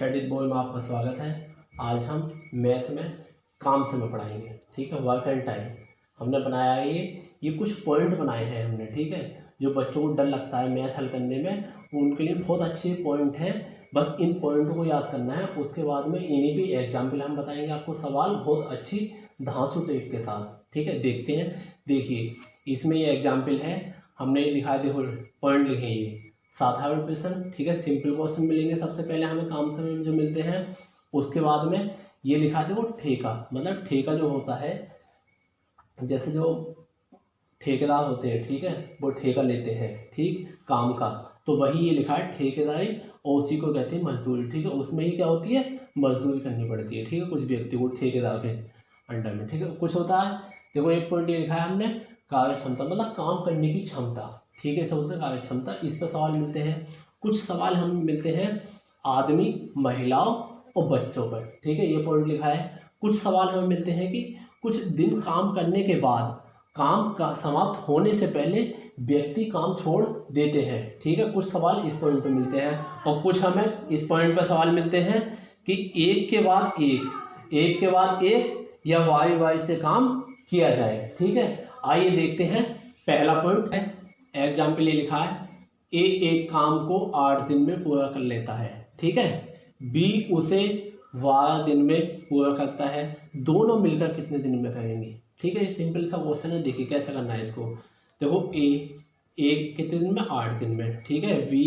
Study boy में आपका स्वागत है। आज हम मैथ में काम समय पढ़ाएंगे, ठीक है। वर्क एंड टाइम हमने बनाया है। ये कुछ पॉइंट बनाए हैं हमने, ठीक है। जो बच्चों को डर लगता है मैथ हल करने में, उनके लिए बहुत अच्छे पॉइंट हैं। बस इन पॉइंटों को याद करना है। उसके बाद में इन्हीं भी एग्जाम्पल हम बताएंगे आपको, सवाल बहुत अच्छी धांसू टेप के साथ, ठीक है। देखते हैं। देखिए इसमें ये एग्जाम्पल है, हमने लिखा है, देखो पॉइंट लिखे हैं ये साधारण प्रश्न, ठीक है। सिंपल क्वेश्चन मिलेंगे सबसे पहले हमें काम समय में जो मिलते हैं। उसके बाद में ये लिखा है देखो ठेका, मतलब ठेका जो होता है, जैसे जो ठेकेदार होते हैं, ठीक है, वो ठेका लेते हैं, ठीक, काम का। तो वही ये लिखा है ठेकेदारी, और उसी को कहते हैं मजदूरी, ठीक है। उसमें ही क्या होती है, मजदूरी करनी पड़ती है, ठीक है, कुछ व्यक्ति को ठेकेदार के अंडर में, ठीक है। कुछ होता है, देखो एक पॉइंट ये लिखा है हमने कार्य क्षमता, मतलब काम करने की क्षमता, ठीक है। सब कार्य क्षमता, इस पर सवाल मिलते हैं। कुछ सवाल हम मिलते हैं आदमी, महिलाओं और बच्चों पर, ठीक है, ये पॉइंट लिखा है। कुछ सवाल हमें मिलते हैं कि कुछ दिन काम करने के बाद काम का समाप्त होने से पहले व्यक्ति काम छोड़ देते हैं, ठीक है। कुछ सवाल इस पॉइंट पर मिलते हैं, और कुछ हमें इस पॉइंट पर सवाल मिलते हैं कि एक के बाद एक के बाद एक या वाई वाई से काम किया जाए, ठीक है। आइए देखते हैं। पहला पॉइंट है, एग्जाम्पल ये लिखा है, ए एक काम को 8 दिन में पूरा कर लेता है, ठीक है। बी उसे 12 दिन में पूरा करता है। दोनों मिलकर कितने दिन में करेंगे, ठीक है। सिंपल सा क्वेश्चन है, देखिए कैसे करना है इसको। देखो ए कितने दिन में, 8 दिन में, ठीक है। बी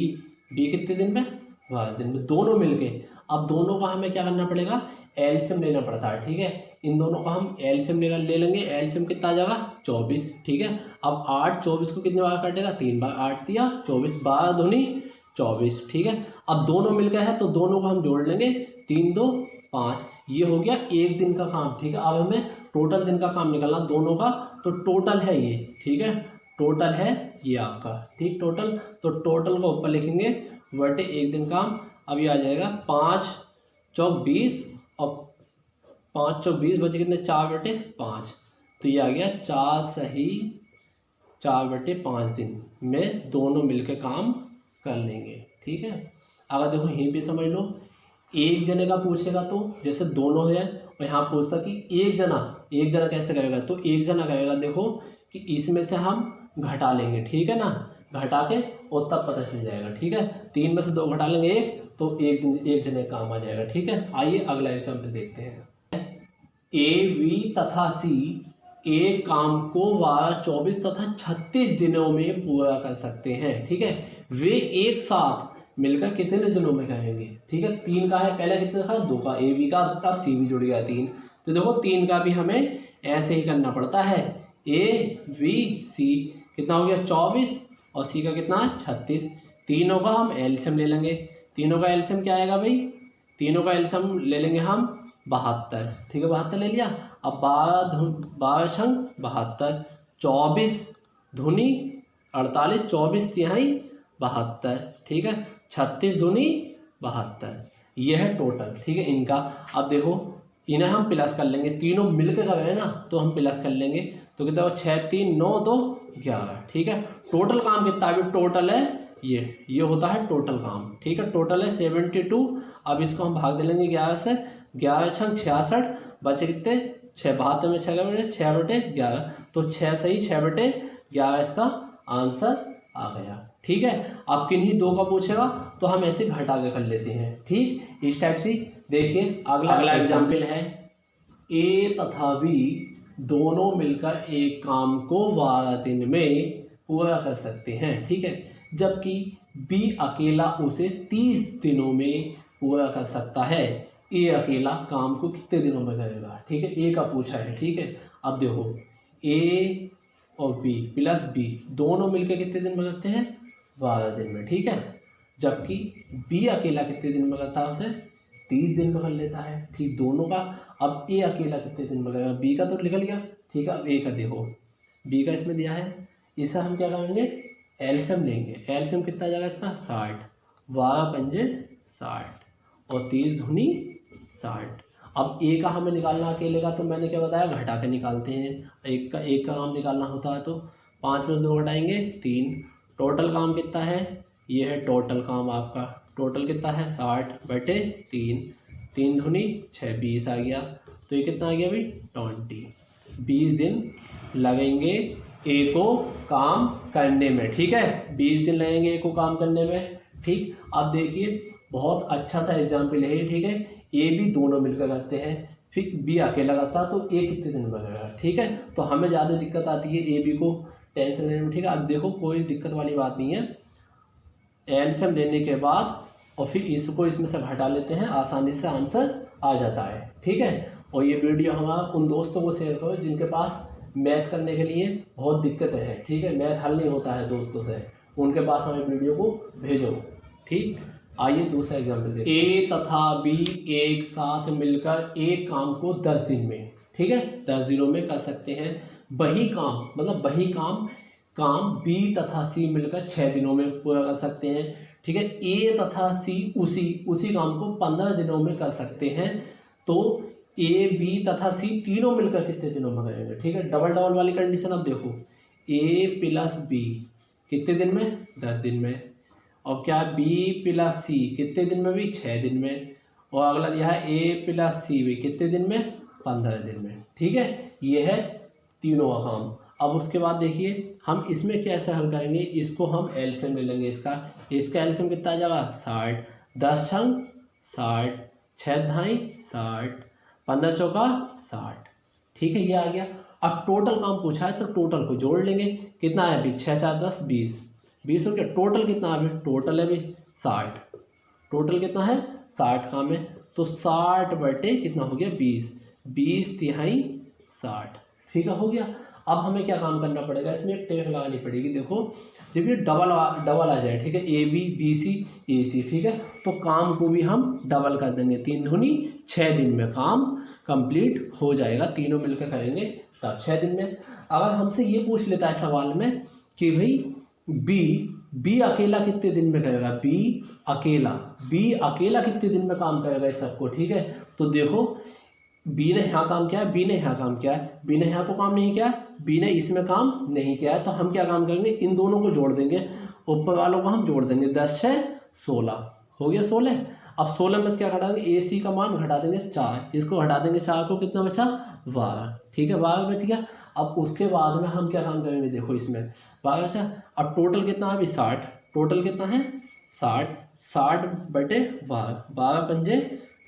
कितने दिन में, 12 दिन में, दोनों मिलके। अब दोनों का हमें क्या करना पड़ेगा, एलसीएम लेना पड़ता है, ठीक है। इन दोनों का हम एलसीएम ले लेंगे। एलसीएम कितना आ जाएगा, 24, ठीक है। अब 8 24 को कितने बार काटेगा, 3 बार। 8 दिया 24, 12 दूनी 24, ठीक है। अब दोनों मिल गए हैं तो दोनों को हम जोड़ लेंगे, 3 2 5, ये हो गया एक दिन का काम, ठीक है। अब हमें टोटल दिन का काम निकालना दोनों का, तो टोटल है ये, ठीक है, टोटल है ये आपका, ठीक। टोटल, तो टोटल को ऊपर लिखेंगे बटे एक दिन काम। अब ये आ जाएगा 5 चौक 20, और 5 चौक 20 बचे कितने, 4/5, तो ये आ गया 4 सही 4/5 दिन में दोनों मिलकर काम कर लेंगे, ठीक है। अगर देखो यहीं भी समझ लो, एक जने का पूछेगा तो जैसे दोनों है, और यहाँ पूछता कि एक जना कैसे करेगा, तो एक जना करेगा, देखो कि इसमें से हम घटा लेंगे, ठीक है ना, घटा के और तब पता चल जाएगा, ठीक है। 3 में से 2 घटा लेंगे 1, तो एक जने काम आ जाएगा, ठीक है। आइए अगला एग्जाम्पल देखते हैं। ए बी तथा सी एक काम को 12 24 तथा 36 दिनों में पूरा कर सकते हैं, ठीक है। वे एक साथ मिलकर कितने दिनों में करेंगे, ठीक है। 3 का है, पहले कितने था, 2 का, ए बी का, अब सी भी जुड़ गया 3, तो देखो 3 का भी हमें ऐसे ही करना पड़ता है। ए बी सी कितना हो गया 24, और सी का कितना है 36। तीनों का हम एलसीएम ले लेंगे। तीनों का एलसीएम क्या आएगा भाई, तीनों का एलसीएम ले लेंगे हम 72, ठीक है। 72 ले लिया। अब 12 छंग 72, 24 धुनी 48, 24 तिहाई 72, ठीक है। 36 दूनी 72, ये है टोटल, ठीक है इनका। अब देखो इन्हें हम प्लस कर लेंगे, तीनों मिलकर कर रहे हैं ना, तो हम प्लस कर लेंगे, तो कितना 6 3 9 2 11, ठीक है। टोटल काम कितना है, टोटल है ये होता है टोटल काम, ठीक है। टोटल है 72। अब इसको हम भाग दे लेंगे 11 से, 11 छंग 66, बचे कितने 6, 72 में 6/11, तो 6 सही 6/11 इसका आंसर आ गया, ठीक है। अब किन्हीं 2 का पूछेगा तो हम ऐसे घटा के कर लेते हैं, ठीक, इस टाइप से। देखिए अगला एग्जाम्पल है, ए तथा बी दोनों मिलकर एक काम को 12 दिन में पूरा कर सकते हैं, ठीक है। जबकि बी अकेला उसे 30 दिनों में पूरा कर सकता है। ए अकेला काम को कितने दिनों में करेगा, ठीक है, ए का पूछा है, ठीक है। अब देखो ए और बी प्लस बी दोनों मिलकर कितने दिन में करते हैं, 12 दिन में, ठीक है। जबकि बी अकेला कितने दिन में करता है, उसे 30 दिन में कर लेता है, ठीक, दोनों का। अब ए अकेला कितने दिन में करेगा, बी का तो निकल गया, ठीक है। अब ए का देखो, बी का इसमें दिया है, इसे हम क्या करेंगे, एलसीएम लेंगे। एलसीएम कितना जाएगा इसका 60, 12 पंजे 60, और 30 धुनी 60। अब ए का हमें निकालना अकेले का, तो मैंने क्या बताया, घटा के निकालते हैं। एक का काम निकालना होता है तो 5 में 2 घटाएंगे 3। टोटल काम कितना है, ये है टोटल काम आपका, टोटल कितना है 60/3, 3 दूनी 6, 20 आ गया। तो ये कितना आ गया भाई 20। 20 दिन लगेंगे ए को काम करने में, ठीक है, 20 दिन लगेंगे ए को काम करने में। ठीक, अब देखिए बहुत अच्छा सा एग्जाम्पल है, ठीक है, ए बी दोनों मिलकर करते हैं, फिर बी अकेला करता तो ए कितने दिन में करेगा। ठीक है, तो हमें ज़्यादा दिक्कत आती है ए बी को टेंशन लेने में। ठीक है, अब देखो कोई दिक्कत वाली बात नहीं है, एलसीएम लेने के बाद और फिर इसको इसमें से घटा लेते हैं, आसानी से आंसर आ जाता है। ठीक है, और ये वीडियो हमारा उन दोस्तों को शेयर करो जिनके पास मैथ करने के लिए बहुत दिक्कतें हैं। ठीक है, मैथ हल नहीं होता है दोस्तों से, उनके पास हमें वीडियो को भेजो। ठीक, आइए दूसरा एग्जाम्पल देखते हैं। ए तथा बी एक साथ मिलकर एक काम को 10 दिन में, ठीक है, 10 दिनों में कर सकते हैं। वही काम मतलब वही काम बी तथा सी मिलकर 6 दिनों में पूरा कर सकते हैं। ठीक है, ए तथा सी उसी काम को 15 दिनों में कर सकते हैं। तो ए बी तथा सी तीनों मिलकर कितने दिनों में करेंगे। ठीक है, डबल वाली कंडीशन। अब देखो ए प्लस बी कितने दिन में 10 दिन में, और क्या बी प्लस सी कितने दिन में भी 6 दिन में, और अगला दिया है ए प्लस सी भी कितने दिन में 15 दिन में। ठीक है, ये है तीनों का काम। अब उसके बाद देखिए हम इसमें कैसे हल करेंगे, इसको हम एलसीएम ले लेंगे। इसका एलसीएम कितना आ जाएगा 60, 10 छंग 60, 6 धाई 60, 15 चौका 60। ठीक है, ये आ गया। अब टोटल काम पूछा है तो टोटल को जोड़ लेंगे, कितना है अभी 6 4 10 20, 20 हो गया। टोटल कितना है अभी, टोटल है अभी 60, टोटल कितना है 60 काम है, तो 60 बटे कितना हो गया 20, 20 तिहाई 60। ठीक है, हो गया। अब हमें क्या काम करना पड़ेगा, इसमें एक टेक लगानी पड़ेगी। देखो जब ये डबल आ जाए, ठीक है, ए बी बी सी ए सी, ठीक है, तो काम को भी हम डबल कर देंगे, 3 दूनी 6 दिन में काम कंप्लीट हो जाएगा। तीनों मिलकर करेंगे तब 6 दिन में। अगर हमसे ये पूछ लेता है सवाल में कि भाई बी अकेला कितने दिन में करेगा, बी अकेला कितने दिन में काम करेगा इस सबको। ठीक है, तो देखो बी ने यहाँ काम किया है, बी ने यहाँ काम किया है, बी ने यहाँ तो काम नहीं किया है, बी ने इसमें काम नहीं किया है, तो हम क्या काम करेंगे, इन दोनों को जोड़ देंगे, ऊपर वालों को हम जोड़ देंगे, 10 6 16 हो गया 16। अब 16 में से क्या घटा देंगे, ए सी का मान घटा देंगे 4, इसको घटा देंगे 4 को, कितना बचा 12। ठीक है, 12 बच गया। अब उसके बाद में हम क्या काम करेंगे, देखो इसमें 12 बचा। अब टोटल कितना है अभी 60, टोटल कितना है 60 बटे 12, 12 पंजे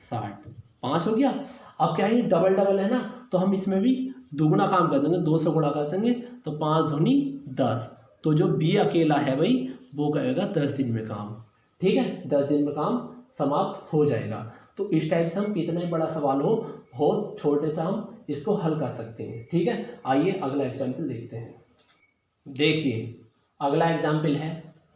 60, 5 हो गया। अब क्या है डबल है ना, तो हम इसमें भी दुगना काम कर देंगे, 2 से गुणा कर देंगे, तो 5 दूनी 10। तो जो बी अकेला है भाई वो करेगा 10 दिन में काम। ठीक है, 10 दिन में काम समाप्त हो जाएगा। तो इस टाइप से हम कितना ही बड़ा सवाल हो, बहुत छोटे से हम इसको हल कर सकते हैं। ठीक है, आइए अगला एग्जाम्पल देखते हैं। देखिए अगला एग्जाम्पल है,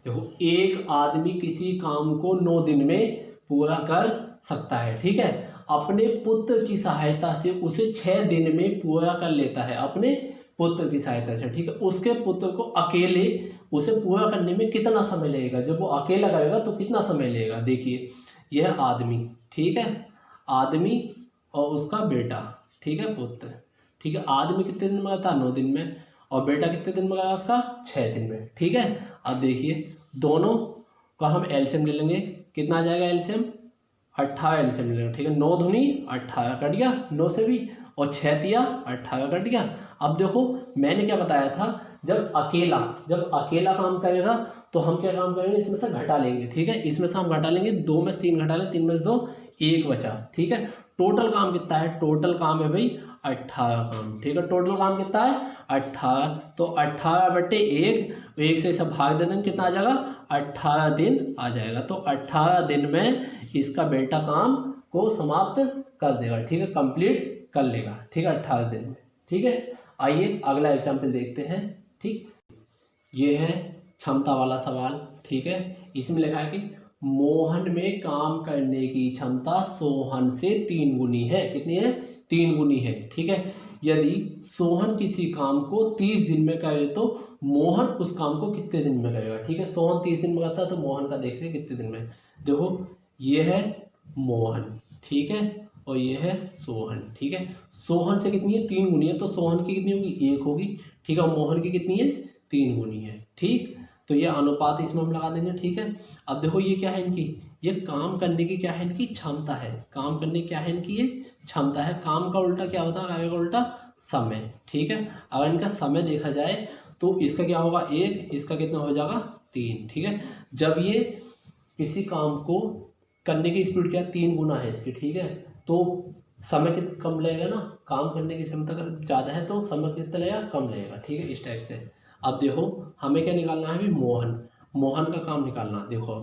देखो एक आदमी किसी काम को 9 दिन में पूरा कर सकता है। ठीक है, अपने पुत्र की सहायता से उसे 6 दिन में पूरा कर लेता है, अपने पुत्र की सहायता से। ठीक है, उसके पुत्र को अकेले उसे पूरा करने में कितना समय लगेगा, जब वो अकेला करेगा तो कितना समय लगेगा। देखिए यह आदमी, ठीक है, आदमी और उसका बेटा, ठीक है, पुत्र। ठीक है, आदमी कितने दिन में करता है 9 दिन में, और बेटा कितने दिन में करेगा उसका 6 दिन में। ठीक है, अब देखिए दोनों का हम एलसीएम ले लेंगे, कितना आ जाएगा एलसीएम 18 एलसीएम ले लेंगे। ठीक है, 9 दूनी 18 कट गया 9 से भी, और 6 तिया 18 कट गया। अब देखो मैंने क्या बताया था, जब अकेला काम करेगा तो हम क्या काम करेंगे, इसमें से घटा लेंगे। ठीक है, इसमें से हम घटा लेंगे, 2 में से 3 घटा लें, 3 में से 2 1 बचा। ठीक है, टोटल काम कितना है, टोटल काम है भाई 18 काम। ठीक है, टोटल काम कितना है 18, तो 18 बटे 1 से सब भाग दे देंगे, कितना आ जाएगा 18 दिन आ जाएगा। तो 18 दिन में इसका बेटा काम को समाप्त कर देगा। ठीक है, कंप्लीट कर लेगा। ठीक है, 18 दिन में। ठीक है, आइए अगला एग्जाम्पल देखते हैं। ठीक, ये है क्षमता वाला सवाल। ठीक है, इसमें लिखा है कि मोहन में काम करने की क्षमता सोहन से 3 गुनी है। कितनी है 3 गुनी है। ठीक है, यदि सोहन किसी काम को 30 दिन में करे तो मोहन उस काम को कितने दिन में करेगा। ठीक है, सोहन 30 दिन में करता है तो मोहन का देख रहे कितने दिन में। देखो ये है मोहन, ठीक है, और ये है सोहन। ठीक है, सोहन से कितनी है 3 गुनी है, तो सोहन की कितनी होगी 1 होगी। ठीक है, और मोहन की कितनी है 3 गुनी है। ठीक, तो ये अनुपात इसमें हम लगा देंगे। ठीक है, अब देखो ये क्या है इनकी, ये काम करने की क्या है, इनकी क्षमता है। काम करने की क्या है इनकी, ये क्षमता है। काम का उल्टा क्या होता है, कार्य का उल्टा समय, ठीक है। अगर इनका समय देखा जाए तो इसका क्या होगा 1, इसका कितना हो जाएगा 3, ठीक है। जब ये किसी काम को करने की स्पीड क्या 3 गुना है इसकी, ठीक है, तो समय कितना कम लगेगा ना, काम करने की क्षमता ज़्यादा है तो समय कितना लगेगा, कम लगेगा, ठीक है, इस टाइप से। अब देखो हमें क्या निकालना है अभी, मोहन। मोहन का काम निकालना, देखो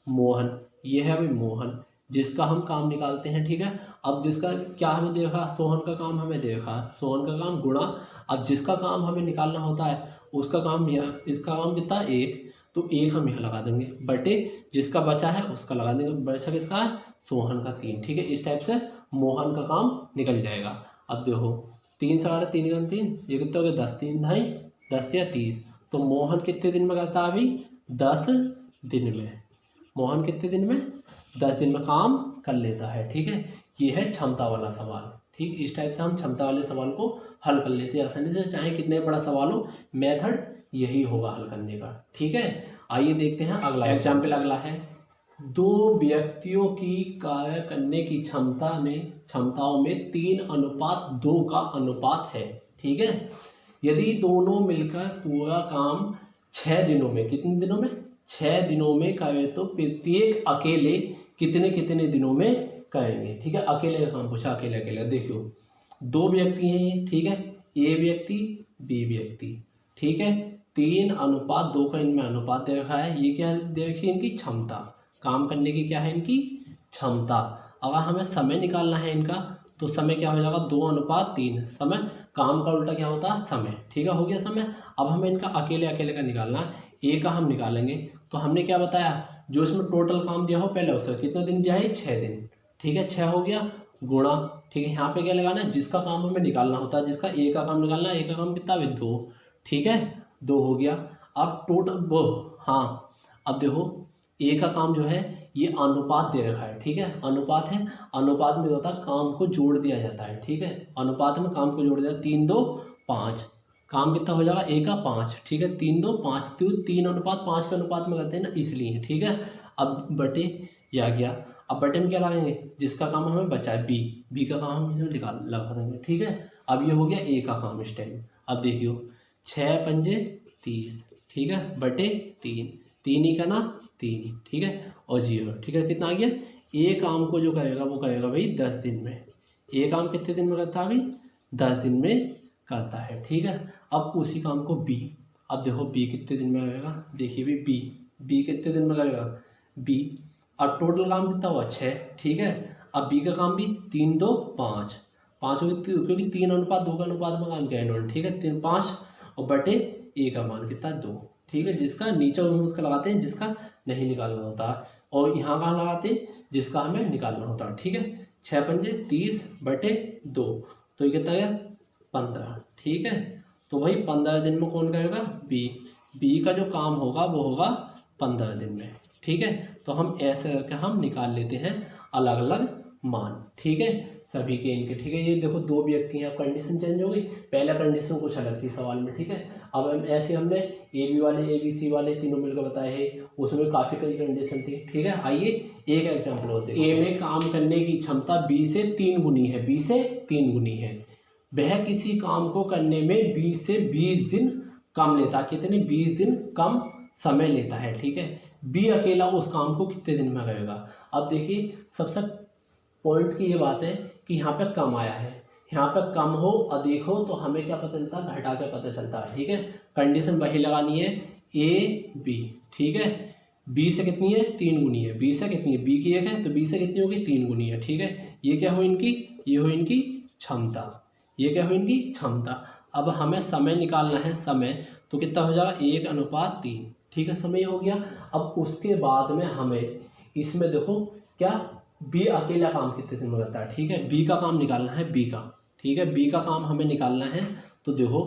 मोहन, ये है अभी मोहन जिसका हम काम निकालते हैं, ठीक है। अब जिसका क्या हमें देखा, सोहन का काम हमें देखा, सोहन का काम गुणा, अब जिसका काम हमें निकालना होता है उसका काम, इसका काम कितना 1, तो 1 हम यहाँ लगा देंगे, बटे जिसका बचा है उसका लगा देंगे, बचा किसका है, सोहन का 3, ठीक है। इस टाइप से मोहन का काम निकल जाएगा। अब देखो 3 से 3 3 3, ये कितने हो गए 10, 3 ढाई 10 या 30, तो मोहन कितने दिन में करता है अभी 10 दिन में। मोहन कितने दिन में 10 दिन में काम कर लेता है, ठीक है। ये है क्षमता वाला सवाल, ठीक। इस टाइप से हम क्षमता वाले सवाल को हल कर लेते हैं आसानी से, चाहे कितने बड़ा सवाल हो, मेथड यही होगा हल करने का, ठीक है। आइए देखते हैं अगला एग्जाम्पल। अगला है 2 व्यक्तियों की कार्य करने की क्षमताओं में 3:2 का अनुपात है, ठीक है। यदि दोनों मिलकर पूरा काम 6 दिनों में, कितने दिनों में 6 दिनों में करें तो प्रत्येक अकेले कितने कितने दिनों में करेंगे, ठीक है। अकेले का काम पूछा, अकेले अकेले। देखियो 2 व्यक्ति हैं, ठीक है, ए व्यक्ति बी व्यक्ति, ठीक है। 3:2 का इनमें अनुपात दे रखा है। ये क्या देखिए इनकी क्षमता, काम करने की क्या है इनकी क्षमता। अगर हमें समय निकालना है इनका तो समय क्या हो जाएगा 2:3। समय, काम का उल्टा क्या होता है समय, ठीक है, हो गया समय। अब हमें इनका अकेले अकेले का निकालना है, ए का हम निकालेंगे तो हमने क्या बताया, जो इसमें टोटल काम दिया हो पहले उसका कितना दिन दिया है 6 दिन, ठीक है, 6 हो गया गुणा, ठीक है। यहाँ पे क्या लगाना है, जिसका काम हमें निकालना होता है, जिसका ए का काम निकालना है, ए का काम कितना है 2, ठीक है, 2 हो गया। अब टोटल वो, हाँ अब देखो ए का काम जो है ये अनुपात दे रखा है, ठीक है, अनुपात है। अनुपात में होता है काम को जोड़ दिया जाता है, ठीक है, अनुपात में काम को जोड़ दिया, 3 2 5, काम कितना हो जाएगा ए का 5, ठीक है, 3 2 5, 3:5 के अनुपात में करते हैं ना इसलिए, ठीक है। अब बटे ये आ गया, अब बटे में क्या लगाएंगे, जिसका काम हमें बचा है बी का काम हम इसमें लगा देंगे, ठीक है। अब ये हो गया ए का काम इस टाइम। अब देखियो 6 पंजे 30, ठीक है, बटे 3, 3 ही का ना 3, ठीक है, और 0, ठीक है। कितना आ गया, ए काम को जो करेगा वो करेगा भाई 10 दिन में। ए काम कितने दिन में करता है भाई 10 दिन में करता है, ठीक है। अब उसी काम को बी, अब देखो बी कितने दिन में करेगा, देखिए भी बी कितने दिन में करेगा बी। अब टोटल काम कितना हुआ 6, ठीक है। अब बी का काम भी 3 2 5, 5 क्योंकि 3:2 का अनुपात में काम किया इन्होंने, ठीक है, 3 5 और बटे ए का मान कितना 2, ठीक है। जिसका नीचे हम उसका लगाते हैं जिसका नहीं निकालना होता, और यहाँ कहाँ लगाते हैं जिसका हमें निकालना होता है, ठीक है। 6 पंजे 30 बटे 2, तो ये कितना गया 15, ठीक है। तो भाई 15 दिन में कौन करेगा बी का जो काम होगा वो होगा 15 दिन में, ठीक है। तो हम ऐसे करके हम निकाल लेते हैं अलग अलग मान, ठीक है, सभी के इनके, ठीक है। ये देखो 2 व्यक्ति हैं, अब कंडीशन चेंज हो गई, पहला कंडीशन कुछ अलग थी सवाल में, ठीक है। अब हम ऐसे हमने ए बी वाले ए बी सी वाले तीनों मिलकर बताए हैं, उसमें काफ़ी कई कंडीशन थी, ठीक है। आइए एक एग्जाम्पल होते हैं। ए में काम करने की क्षमता बी से 3 गुनी है, बी से 3 गुनी है। वह किसी काम को करने में 20 से 20 दिन कम लेता है, कितने 20 दिन कम समय लेता है, ठीक है। बी अकेला उस काम को कितने दिन में करेगा। अब देखिए सबसे पॉइंट की ये बात है कि यहाँ पे कम आया है, यहाँ पे कम हो अधिक हो तो हमें क्या पता चलता है, घटा के पता चलता है, ठीक है। कंडीशन वही लगानी है ए बी, ठीक है। बी से कितनी है 3 गुनी है, बी से कितनी है बी की 1 है तो बी से कितनी होगी 3 गुनी है, ठीक है। ये क्या हो इनकी, ये हो इनकी क्षमता, ये क्या हो इनकी क्षमता। अब हमें समय निकालना है, समय तो कितना हो जाएगा 1:3, ठीक है, समय हो गया। अब उसके बाद में हमें इसमें देखो क्या बी अकेला काम कितने दिन में करता है, ठीक है। बी का काम निकालना है बी का, ठीक है, बी का काम हमें निकालना है। तो देखो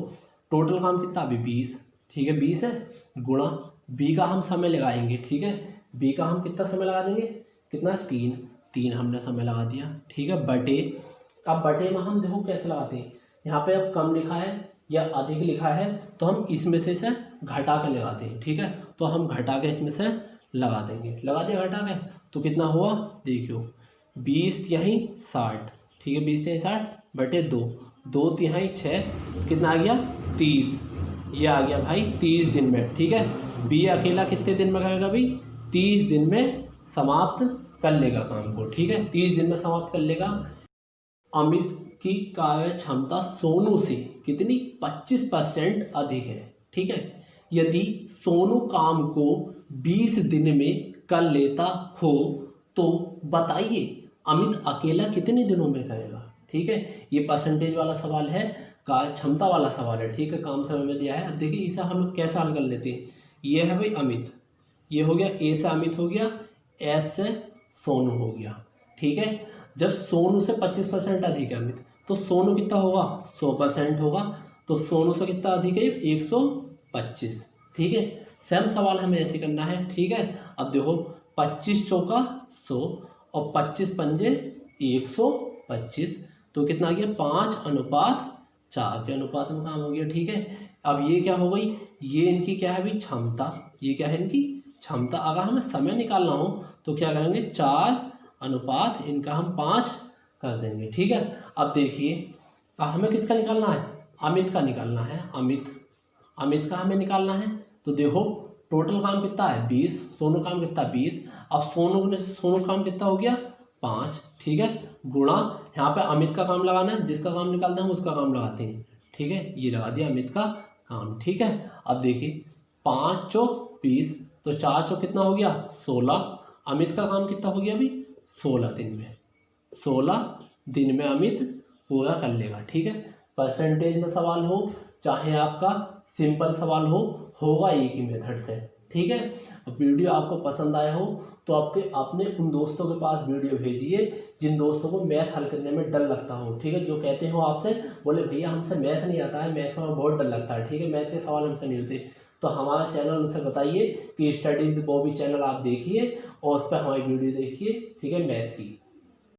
टोटल काम कितना अभी 20, ठीक है, 20 है गुणा बी का हम समय लगाएंगे, ठीक है। बी का हम कितना समय लगा देंगे, कितना 3 हमने समय लगा दिया, ठीक है, बटे। अब बटे में हम देखो कैसे लगाते हैं, यहाँ पे अब कम लिखा है या अधिक लिखा है तो हम इसमें से घटा के लगाते हैं, ठीक है। तो हम घटा के इसमें से लगा देंगे, लगा दिया घटा के, तो कितना हुआ देखियो 20 तिहाई 60, ठीक है 20 तिहाई 60 बटे 2, 2 तिहाई 6, कितना आ गया 30, ये आ गया भाई 30 दिन में, ठीक है। बी अकेला कितने दिन में करेगा भाई, 30 दिन में समाप्त कर लेगा काम को, ठीक है 30 दिन में समाप्त कर लेगा। अमित की कार्य क्षमता सोनू से कितनी 25% अधिक है, ठीक है। यदि सोनू काम को 20 दिन में कर लेता हो तो बताइए अमित अकेला कितने दिनों में करेगा, ठीक है। ये परसेंटेज वाला सवाल है, कार्य क्षमता वाला सवाल है, ठीक है। काम समय में दिया है। अब देखिए इसे हम लोग कैसे हल कर लेते हैं। ये है भाई अमित, ये हो गया ए से अमित हो गया, एस से सोनू हो गया, ठीक है। जब सोनू से 25% अधिक है अमित, तो सोनू कितना होगा 100% होगा, तो सोनू से कितना अधिक है 125, ठीक है। सेम सवाल हमें ऐसे करना है, ठीक है। अब देखो 25 चौका 100 और 25 पंजे 125, तो कितना आ गया 5:4 के अनुपात में काम हो गया, ठीक है। अब ये क्या हो गई, ये इनकी क्या है भाई क्षमता, ये क्या है इनकी क्षमता। अगर हमें समय निकालना हो तो क्या करेंगे 4 इनका हम 5 कर देंगे, ठीक है। अब देखिए हमें किसका निकालना है, अमित का निकालना है, अमित का हमें निकालना है। तो देखो टोटल काम कितना है 20, सोनू काम कितना 20, अब सोनू काम कितना हो गया 5, ठीक है, गुणा यहाँ पे अमित का काम लगाना है, जिसका काम निकालना है उसका काम लगाते हैं, ठीक है। ये लगा दिया अमित का काम, ठीक है। अब देखिए 5 चौक 20, तो 4 चौक कितना हो गया 16, अमित का काम कितना हो गया अभी 16 दिन में, 16 दिन में अमित पूरा कर लेगा, ठीक है। परसेंटेज में सवाल हो चाहे आपका सिंपल सवाल हो, होगा एक ही मेथड से, ठीक है। अब वीडियो आपको पसंद आया हो तो अपने उन दोस्तों के पास वीडियो भेजिए जिन दोस्तों को मैथ हल करने में डर लगता हो, ठीक है। जो कहते हो आपसे बोले भैया हमसे मैथ नहीं आता है, मैथ में बहुत डर लगता है, ठीक है, मैथ के सवाल हमसे नहीं होते, तो हमारा चैनल उनसे बताइए कि स्टडी विद बॉबी चैनल आप देखिए और उस पर हमारी वीडियो देखिए, ठीक है, मैथ की।